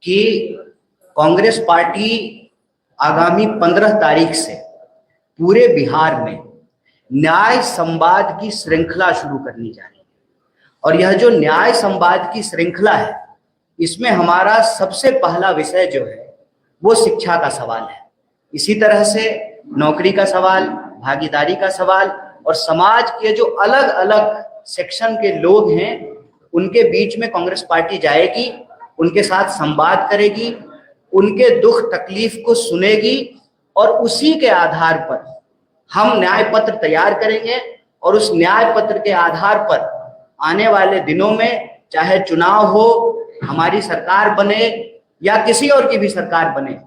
कि कांग्रेस पार्टी आगामी 15 तारीख से पूरे बिहार में न्याय संवाद की श्रृंखला शुरू करनी जा रही है। और यह जो न्याय संवाद की श्रृंखला है, इसमें हमारा सबसे पहला विषय जो है वो शिक्षा का सवाल है। इसी तरह से नौकरी का सवाल, भागीदारी का सवाल और समाज के जो अलग अलग सेक्शन के लोग हैं उनके बीच में कांग्रेस पार्टी जाएगी, उनके साथ संवाद करेगी, उनके दुख तकलीफ को सुनेगी और उसी के आधार पर हम न्याय पत्र तैयार करेंगे। और उस न्याय पत्र के आधार पर आने वाले दिनों में चाहे चुनाव हो, हमारी सरकार बने या किसी और की भी सरकार बने,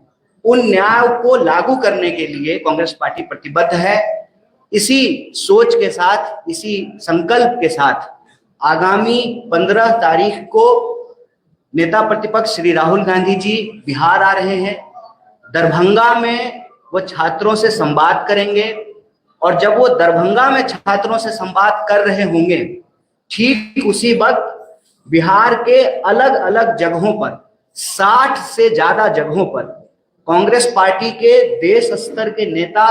उन न्याय को लागू करने के लिए कांग्रेस पार्टी प्रतिबद्ध है। इसी सोच के साथ, इसी संकल्प के साथ आगामी 15 तारीख को नेता प्रतिपक्ष श्री राहुल गांधी जी बिहार आ रहे हैं। दरभंगा में वो छात्रों से संवाद करेंगे और जब वो दरभंगा में छात्रों से संवाद कर रहे होंगे, ठीक उसी वक्त बिहार के अलग अलग जगहों पर 60 से ज्यादा जगहों पर कांग्रेस पार्टी के देश स्तर के नेता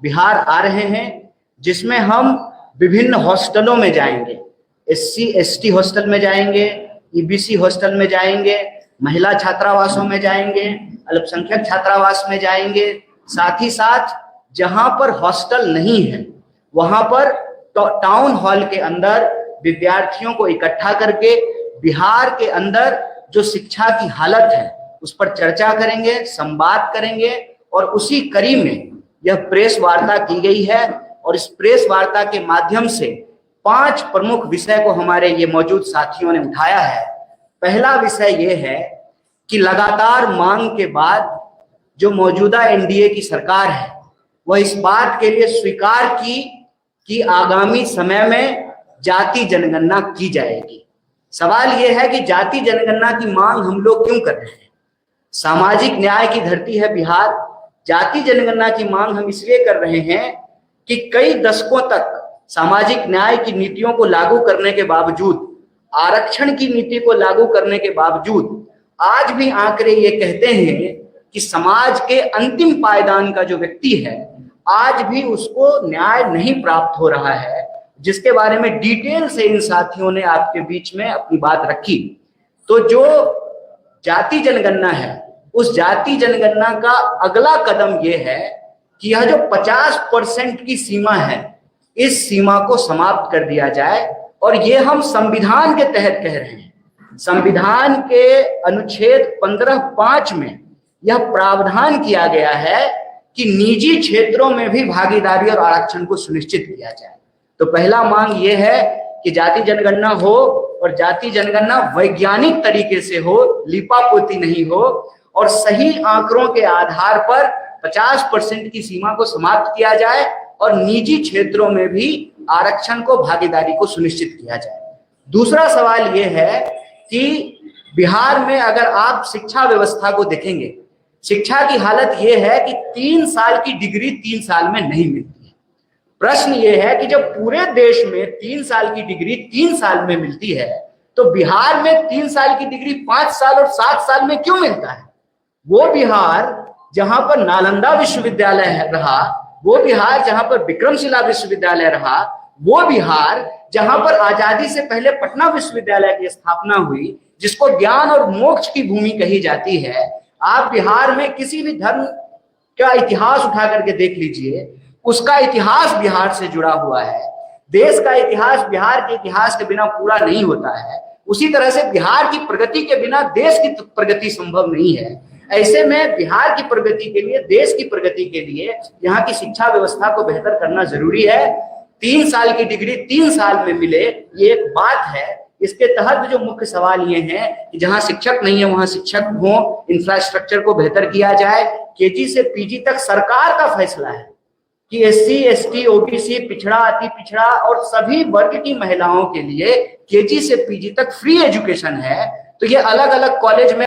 बिहार आ रहे हैं, जिसमें हम विभिन्न हॉस्टलों में जाएंगे। SC ST हॉस्टल में जाएंगे, EBC हॉस्टल में जाएंगे, महिला छात्रावासों में जाएंगे, अल्पसंख्यक छात्रावास में जाएंगे। साथ ही साथ जहां पर हॉस्टल नहीं है वहां पर टाउन हॉल के अंदर विद्यार्थियों को इकट्ठा करके बिहार के अंदर जो शिक्षा की हालत है उस पर चर्चा करेंगे, संवाद करेंगे। और उसी कड़ी में यह प्रेस वार्ता की गई है और इस प्रेस वार्ता के माध्यम से 5 प्रमुख विषय को हमारे ये मौजूद साथियों ने उठाया है। पहला विषय ये है कि लगातार मांग के बाद जो मौजूदा NDA की सरकार है वह इस बात के लिए स्वीकार की कि आगामी समय में जाति जनगणना की जाएगी। सवाल यह है कि जाति जनगणना की मांग हम लोग क्यों कर रहे हैं? सामाजिक न्याय की धरती है बिहार। जाति जनगणना की मांग हम इसलिए कर रहे हैं कि कई दशकों तक सामाजिक न्याय की नीतियों को लागू करने के बावजूद, आरक्षण की नीति को लागू करने के बावजूद आज भी आंकड़े ये कहते हैं कि समाज के अंतिम पायदान का जो व्यक्ति है आज भी उसको न्याय नहीं प्राप्त हो रहा है, जिसके बारे में डिटेल से इन साथियों ने आपके बीच में अपनी बात रखी। तो जो जाति जनगणना है, उस जाति जनगणना का अगला कदम यह है कि यह जो 50% की सीमा है, इस सीमा को समाप्त कर दिया जाए। और ये हम संविधान के तहत कह रहे हैं। संविधान के अनुच्छेद 15(5) में यह प्रावधान किया गया है कि निजी क्षेत्रों में भी भागीदारी और आरक्षण को सुनिश्चित किया जाए। तो पहला मांग यह है कि जाति जनगणना हो और जाति जनगणना वैज्ञानिक तरीके से हो, लिपापोती नहीं हो, और सही आंकड़ों के आधार पर 50% की सीमा को समाप्त किया जाए और निजी क्षेत्रों में भी आरक्षण को, भागीदारी को सुनिश्चित किया जाए। दूसरा सवाल यह है कि बिहार में अगर आप शिक्षा व्यवस्था को देखेंगे, शिक्षा की हालत यह है कि 3 साल की डिग्री 3 साल में नहीं मिलती है। प्रश्न यह है कि जब पूरे देश में 3 साल की डिग्री 3 साल में मिलती है, तो बिहार में 3 साल की डिग्री 5 साल और 7 साल में क्यों मिलता है? वो बिहार जहां पर नालंदा विश्वविद्यालय रहा, वो बिहार जहां पर विक्रमशिला विश्वविद्यालय रहा, वो बिहार जहां पर आजादी से पहले पटना विश्वविद्यालय की स्थापना हुई, जिसको ज्ञान और मोक्ष की भूमि कही जाती है। आप बिहार में किसी भी धर्म का इतिहास उठा करके देख लीजिए, उसका इतिहास बिहार से जुड़ा हुआ है। देश का इतिहास बिहार के इतिहास के बिना पूरा नहीं होता है। उसी तरह से बिहार की प्रगति के बिना देश की प्रगति संभव नहीं है। ऐसे में बिहार की प्रगति के लिए, देश की प्रगति के लिए यहाँ की शिक्षा व्यवस्था को बेहतर करना जरूरी है। 3 साल की डिग्री 3 साल में मिले, ये एक बात है। इसके तहत जो मुख्य सवाल ये हैं कि जहां शिक्षक नहीं है वहां शिक्षक हो, इंफ्रास्ट्रक्चर को बेहतर किया जाए। KG से PG तक सरकार का फैसला है कि SC ST OBC, पिछड़ा, अति पिछड़ा और सभी वर्ग की महिलाओं के लिए KG से PG तक फ्री एजुकेशन है। तो ये अलग अलग कॉलेज में